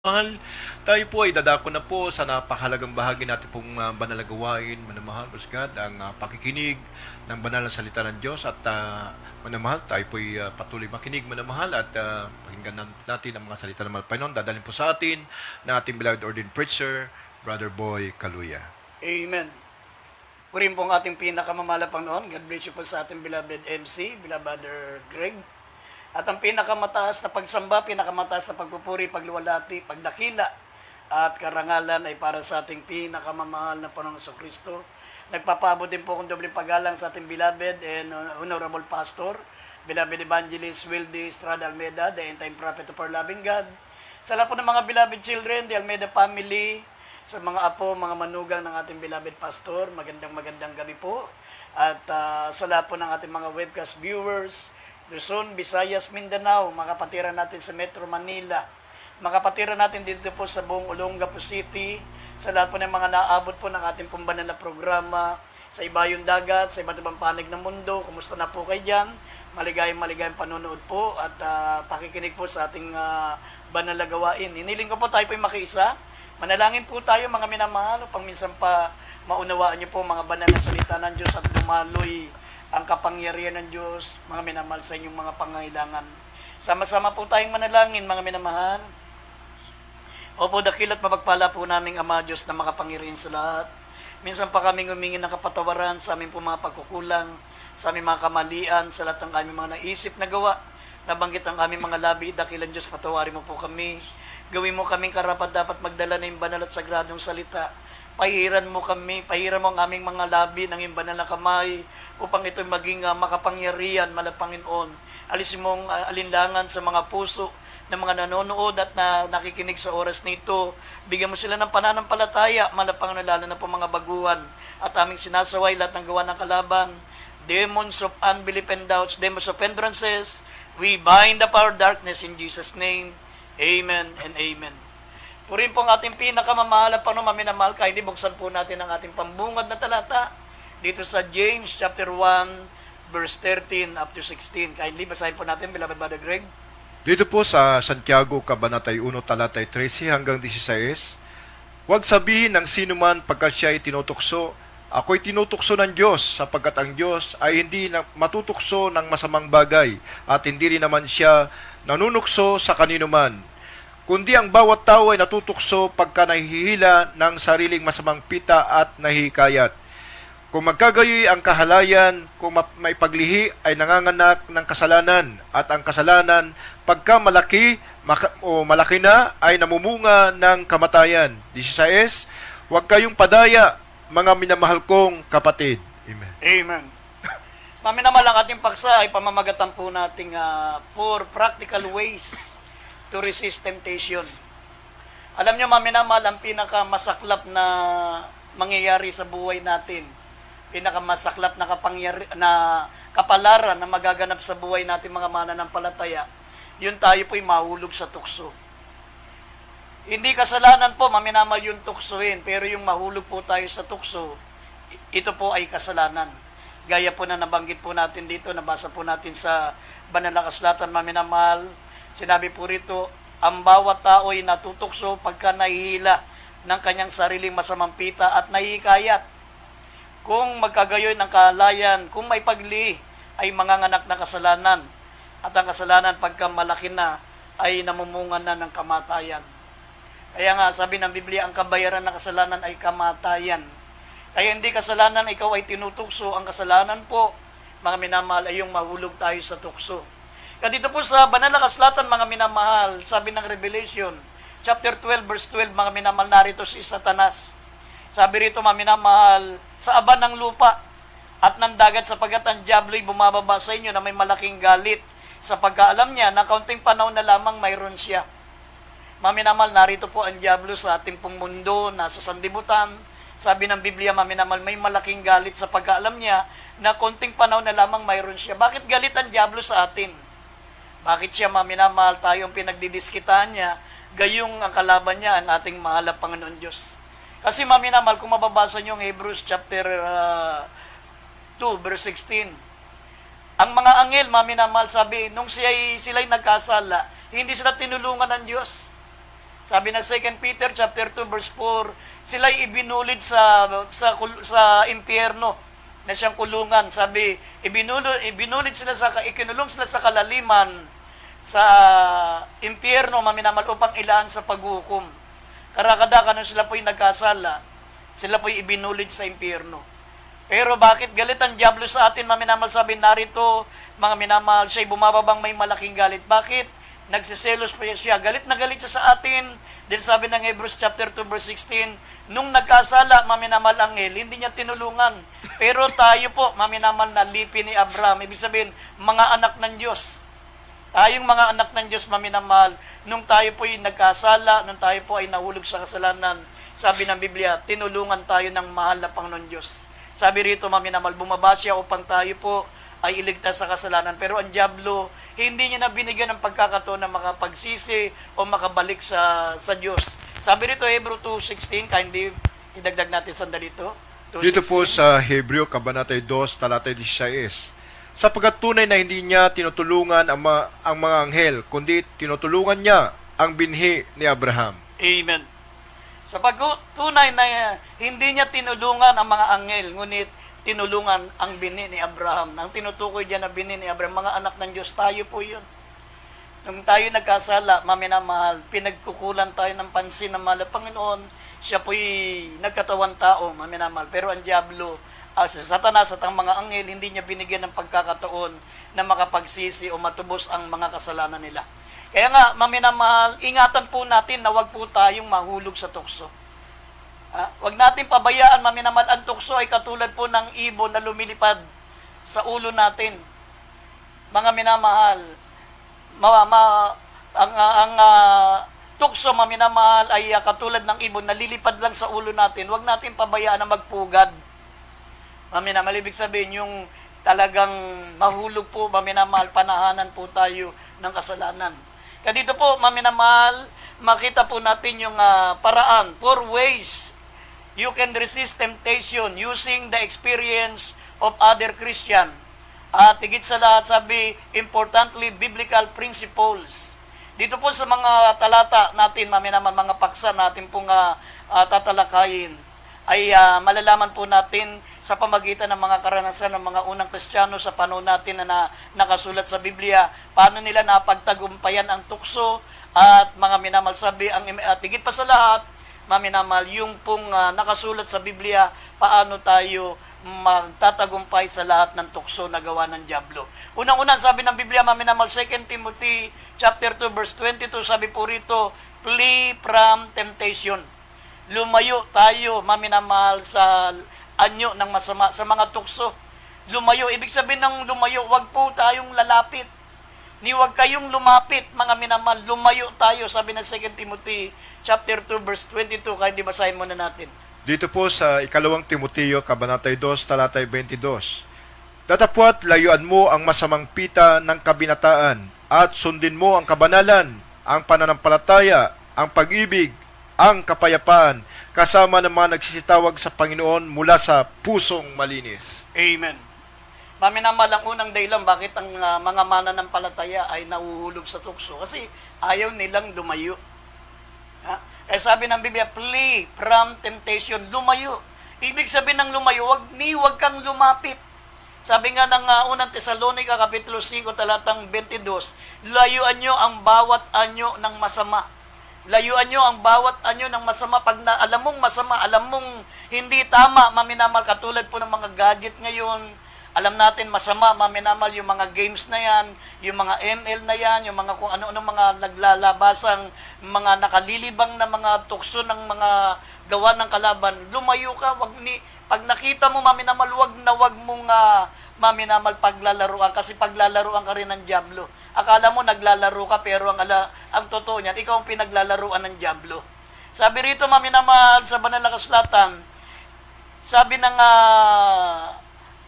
Mahal, tayo po ay dadako na po sa napakahalagang bahagi natin pong banal na gawain, manamahal, Lord God, ang pakikinig ng banal na salita ng Diyos at manamahal, tayo po ay patuloy makinig, manamahal at pakinggan natin ang mga salita ng Panginoon. Dadalhin po sa atin na ating beloved ordained preacher, Brother Boy Kaluya. Amen. Purin po ang ating pinakamamala Panginoon. God bless you po sa ating beloved MC, beloved Brother Greg. At ang pinakamataas na pagsamba, pinakamataas na pagpupuri, pagluwalhati, pagdakila at karangalan ay para sa ating pinakamamahal na Panginoong Kristo. Nagpapaabot din po akong dobleng paggalang sa ating beloved and honorable pastor, beloved evangelist Wildy Estrada Almeida, the end-time prophet of our loving God. Sa lahat po ng mga beloved children, the Almeida family, sa mga apo, mga manugang ng ating beloved pastor, magandang gabi po. At sa lahat po ng ating mga webcast viewers, Luzon, Visayas, Mindanao, mga kapatiran natin sa Metro Manila, mga kapatiran natin dito po sa buong Olongapo City, sa lahat po ng mga naabot po ng ating pong banal na programa, sa ibayong dagat, sa iba't ibang panig ng mundo, kumusta na po kayo dyan? Maligayang panonood po at pakikinig po sa ating banal na gawain. Hiniling ko po tayo po yung makiisa. Manalangin po tayo mga minamahal upang minsan pa maunawaan niyo po mga banal na salita ng Diyos at dumaloy ang kapangyarihan ng Diyos, mga minamahal sa inyong mga pangailangan. Sama-sama po tayong manalangin, mga minamahal. Opo, dakilat mapagpala po naming Ama Diyos na makapangyarihan sa lahat. Minsan pa kaming humingi ng kapatawaran sa aming po mga pagkukulang, sa aming mga kamalian, sa lahat ng aming mga naisip na gawa. Nabanggit ang aming mga labi, dakilan Diyos, patawarin mo po kami. Gawin mo kaming karapat dapat magdala ng banal at sagradong salita. Pahiran mo kami, pahiran mo ang aming mga labi ng iyong banal na kamay upang ito'y maging makapangyarihan, Panginoon. Alisin mo ang alinlangan sa mga puso ng mga nanonood at nakikinig sa oras nito. Bigyan mo sila ng pananampalataya, Panginoon, lalo na po mga baguhan. At aming sinasaway lahat ng gawa ng kalaban. Demons of unbelief and doubts, demons of hindrances, we bind the power of darkness in Jesus' name. Amen and amen. Purin po ang ating pinakamamahal at minamahal, kahit buksan po natin ang ating pambungad na talata dito sa James chapter 1 verse 13 up to 16. Kindly basahin po natin, beloved Brother Greg. Dito po sa Santiago, Kabanatay 1, talatay 13 hanggang 16, huwag sabihin ng sino man pagka siya ay tinutokso, ako'y tinutokso ng Diyos, sapagkat ang Diyos ay hindi matutukso ng masamang bagay, at hindi rin naman siya nanunukso sa kanino man. Kundi ang bawat tao ay natutukso pagka nahihila ng sariling masamang pita at nahihikayat. Kung magkagayoy ang kahalayan, kung may paglihi ay nanganganak ng kasalanan, at ang kasalanan pagka malaki malaki na ay namumunga ng kamatayan. 16, huwag kayong padaya, mga minamahal kong kapatid. Amen. Amen. Maminamahal ang ating paksa ay pamamagatan po nating 4 practical ways to resist temptation. Alam nyo, maminamahal, ang pinakamasaklap na mangyayari sa buhay natin, pinakamasaklap na kapalaran na magaganap sa buhay natin mga mananampalataya, yun tayo po'y mahulog sa tukso. Hindi kasalanan po, maminamahal, yung tuksohin, pero yung mahulog po tayo sa tukso, ito po ay kasalanan. Gaya po na nabanggit po natin dito, nabasa po natin sa banal na kasulatan, maminamahal, sinabi po rito, ang bawat tao ay natutukso pagka nahihila ng kanyang sariling masamang pita at nahihikayat. Kung magkagayoy ng kahalayan, kung may pagli, ay manganganak na kasalanan. At ang kasalanan pagka malaki na, ay namumungan na ng kamatayan. Kaya nga, sabi ng Biblia, ang kabayaran ng kasalanan ay kamatayan. Kaya hindi kasalanan, ikaw ay tinutukso. Ang kasalanan po, mga minamahal, ay yung mahulog tayo sa tukso. Kaya dito po sa banal na kasulatan, mga minamahal, sabi ng Revelation, chapter 12, verse 12, mga minamahal, narito si Satanas. Sabi rito, mga minamahal, sa aba ng lupa at ng dagat, sapagkat ang diablo'y bumababa sa inyo na may malaking galit, sa pagkaalam niya na kaunting panahon na lamang mayroon siya. Mga minamahal, narito po ang diablo sa ating pong mundo, nasa sandibutan. Sabi ng Biblia, mga minamahal, may malaking galit sa pagkaalam niya na kaunting panahon na lamang mayroon siya. Bakit galit ang diablo sa atin? Bakit siya, mga minamahal, tayong pinagdidiskitaan niya, gayong ang kalaban niya, ang ating mahal na Panginoon Diyos. Kasi, mga minamahal, kung mababasa niyo ang Hebrews chapter 2, verse 16, ang mga anghel, mga minamahal, sabi, nung sila'y nagkasala, hindi sila tinulungan ng Diyos. Sabi na 2 Peter chapter 2 verse 4, sila'y ibinulid sa impyerno na siyang kulungan. Sabi, ibinulid sila ikinulong sila sa kalaliman sa impyerno, maminamal, upang ilaan sa paghukom. Karakadakan nung sila po'y nagkasala, sila po'y ibinulid sa impyerno. Pero bakit galit ang Diablo sa atin, maminamal? Sabi, narito, mga minamahal, siya'y bumababang may malaking galit. Bakit? Nagsiselos pa siya. Galit na galit siya sa atin. Dahil sabi ng Hebrews chapter 2 verse 16, nung nagkasala, maminamal anghel, hindi niya tinulungan. Pero tayo po, maminamal, na lipi ni Abraham. Ibig sabihin, mga anak ng Diyos. Tayong mga anak ng Diyos, maminamahal, nung tayo po ay nagkasala, nung tayo po ay nahulog sa kasalanan, sabi ng Biblia, tinulungan tayo ng mahal na Panginoon Diyos. Sabi rito, maminamahal, bumaba siya upang tayo po ay iligtas sa kasalanan. Pero ang Diablo, hindi niya na binigyan ng pagkakataon na makapagsisi o makabalik sa Diyos. Sabi rito, Hebrew 2:16, kindly idagdag natin sandali ito. Dito po sa Hebreo, Kabanata 2, Talatay 16, sapagkat tunay na hindi niya tinutulungan ang mga anghel, kundi tinutulungan niya ang binhi ni Abraham. Amen. Sapagkat tunay na hindi niya tinulungan ang mga anghel, ngunit tinulungan ang binhi ni Abraham. Ang tinutukoy diyan na binhi ni Abraham, mga anak ng Diyos, tayo po yun. Nung tayo nagkasala, maminamahal, pinagkukulan tayo ng pansin ng mahal na Panginoon, siya po'y nagkatawan tao, maminamahal. Pero ang Diablo, sa Satanas at ang mga anghel, hindi niya binigyan ng pagkakataon na makapagsisi o matubos ang mga kasalanan nila. Kaya nga, maminamahal, ingatan po natin na wag po tayong mahulog sa tukso. Wag natin pabayaan, maminamahal, ang tukso ay katulad po ng ibon na lumilipad sa ulo natin. Mga minamahal, ang tukso, maminamahal, ay katulad ng ibon na lilipad lang sa ulo natin. Wag natin pabayaan na magpugad. Maminamahal, ibig sabihin yung talagang mahulog po, maminamahal, panahanan po tayo ng kasalanan. Kaya dito po, maminamahal, makita po natin yung paraan, 4 ways you can resist temptation using the experience of other Christian. At higit sa lahat, sabi, importantly, biblical principles. Dito po sa mga talata natin, maminaman, mga paksa natin pong tatalakayin, ay malalaman po natin sa pamagitan ng mga karanasan ng mga unang Kristiyano sa panahon natin na nakasulat sa Biblia, paano nila napagtagumpayan ang tukso at mga minamal. Sabi, at higit pa sa lahat, maminamal, yung pong nakasulat sa Biblia, paano tayo magtatagumpay sa lahat ng tukso na gawa ng Diablo. Unang-unang sabi ng Biblia, maminamal, 2 Timothy chapter 2 verse 22, sabi po rito, flee from temptation. Lumayo tayo, maminamahal, sa anyo ng masama, sa mga tukso. Lumayo, ibig sabihin ng lumayo, wag po tayong lalapit. Ni wag kayong lumapit, mga minamahal, lumayo tayo, sabi ng 2 Timothy chapter 2 verse 22, kaya di basahin muna natin. Dito po sa 2 Timoteo, Kabanata 2, Talatay 22, datapwat layuan mo ang masamang pita ng kabinataan at sundin mo ang kabanalan, ang pananampalataya, ang pag-ibig, ang kapayapaan, kasama naman nagsisitawag sa Panginoon mula sa pusong malinis. Amen. Maminamahal, ang unang dahilan bakit ang mga mananampalataya ay nahuhulog sa tukso, kasi ayaw nilang lumayo. Sabi ng Biblia, flee from temptation, lumayo. Ibig sabihin ng lumayo, wag kang lumapit. Sabi nga ng unang Tesalonica, Kapitulo 5, talatang 22, layuan nyo ang bawat anyo ng masama. Layuan nyo ang bawat anyo ng masama. Pag alam mong masama, alam mong hindi tama, maminamal, katulad po ng mga gadget ngayon, alam natin masama, maminamal, yung mga games na yan, yung mga ML na yan, yung mga kung ano-ano mga naglalabasang, mga nakalilibang na mga tukso ng mga gawa ng kalaban, lumayo ka. Pag nakita mo, maminamal, wag mong maminamal paglalaruan, kasi paglalaruan ka rin ng Diablo. Akala mo naglalaro ka, pero ang totoo niyan, ikaw ang pinaglalaruan ng Diablo. Sabi rito, maminamal, sa Banal na Kasulatan, sabi ng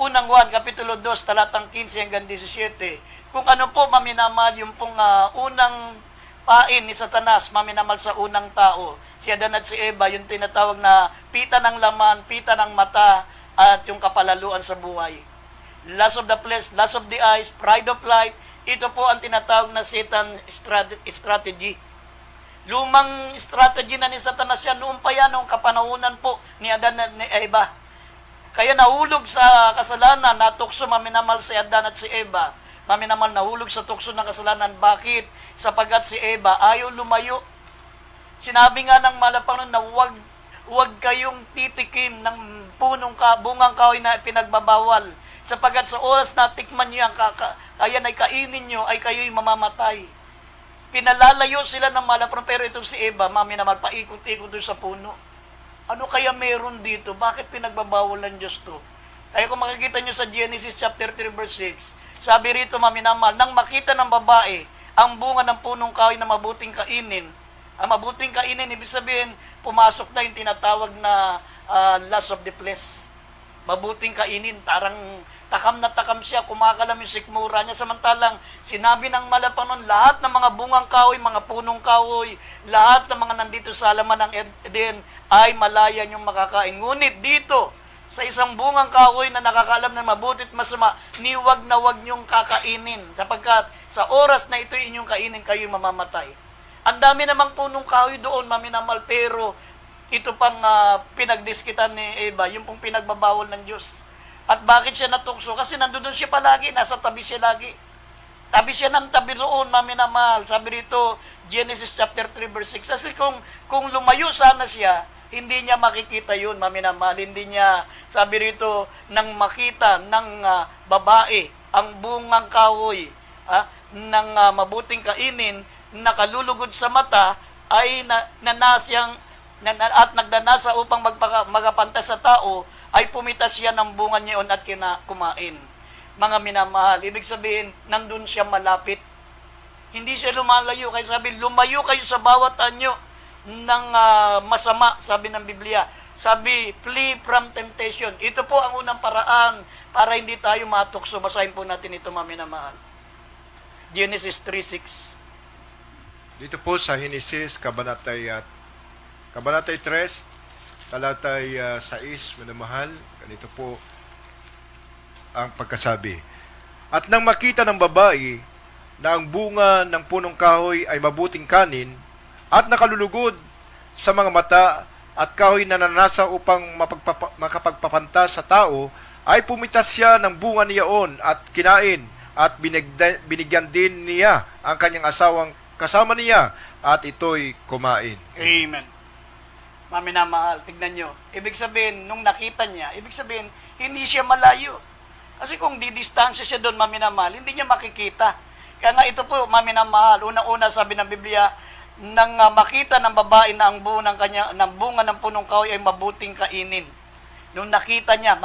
unang Juan, Kapitulo 2, talatang 15 hanggang 17, kung ano po, maminamal, yung pong unang pain ni Satanas, maminamal, sa unang tao, si Adan at si Eva, yung tinatawag na pita ng laman, pita ng mata, at yung kapalaluan sa buhay. Lust of the flesh, lust of the eyes, pride of life, ito po ang tinatawag na Satan strategy. Lumang strategy na ni Satanas yan noong pa yan, noong kapanahunan po ni Adan at ni Eva. Kaya nahulog sa kasalanan, natukso maminamal si Adan at si Eva. Maminamal nahulog sa tukso ng kasalanan. Bakit? Sapagkat si Eva ayaw lumayo. Sinabi nga ng Malapangnon na huwag kayong titikim ng bungang kahoy na pinagbabawal. Sapagkat sa oras na tikman niyo yan, ayan ay kainin niyo, ay kayo'y mamamatay. Pinalalayo sila ng Malapangnon, pero itong si Eva, maminamal, paikot-ikot doon sa puno. Ano kaya meron dito? Bakit pinagbabawal ng Diyos to? Kaya kung makikita nyo sa Genesis chapter 3 verse 6, sabi rito maminamal, nang makita ng babae ang bunga ng punong kahoy na mabuting kainin, ang mabuting kainin, ibig sabihin, pumasok na yung tinatawag na lust of the flesh. Mabuting kainin, parang takam na takam siya, kumakalam yung sikmura niya. Samantalang, sinabi ng Malapangnon, lahat ng mga bungang kahoy, mga punong kahoy, lahat ng mga nandito sa halaman ng Eden ay malaya niyong makakain. Ngunit dito, sa isang bungang kahoy na nakakaalam na mabutit masama, niwag na wag niyong kakainin. Sapagkat sa oras na ito inyong kainin, kayo'y mamamatay. Ang dami namang punong kahoy doon, maminamal, pero ito pang pinagdiskitan ni Eva, yung pong pinagbabawal ng Diyos. At bakit siya natukso? Kasi nandoon siya palagi, nasa tabi siya lagi. Tabi siya ng tabi roon, maminamahal. Sabi rito, Genesis chapter 3 verse 6. Kasi kung lumayo sana siya, hindi niya makikita yun, maminamahal. Hindi niya, sabi rito, nang makita ng babae, ang bungang kahoy, ng mabuting kainin, nakalulugod sa mata, ay at nagdanasa upang magapanta sa tao, ay pumitas siya ng bunga niyon at kumain. Mga minamahal, ibig sabihin, nandun siya malapit. Hindi siya lumalayo. Kaya sabi, lumayo kayo sa bawat anyo ng masama, sabi ng Biblia. Sabi, flee from temptation. Ito po ang unang paraan para hindi tayo matukso. Basahin po natin ito, mga minamahal. Genesis 3:6. Dito po sa Genesis, Kabanatay 3, talatay 6, minamahal, ganito po ang pagkasabi. At nang makita ng babae na ang bunga ng punong kahoy ay mabuting kanin at nakalulugod sa mga mata at kahoy na nanasa upang makapagpapanta sa tao, ay pumitas siya ng bunga niyaon at kinain at binigyan din niya ang kanyang asawang kasama niya at ito'y kumain. Amen. Maminamahal, tignan nyo. Ibig sabihin, nung nakita niya, ibig sabihin, hindi siya malayo. Kasi kung didistansya siya doon, maminamahal, hindi niya makikita. Kaya nga ito po, maminamahal, unang-una sabi ng Biblia, nang makita ng babae na ang bunga ng punong kahoy ay mabuting kainin. Nung nakita niya,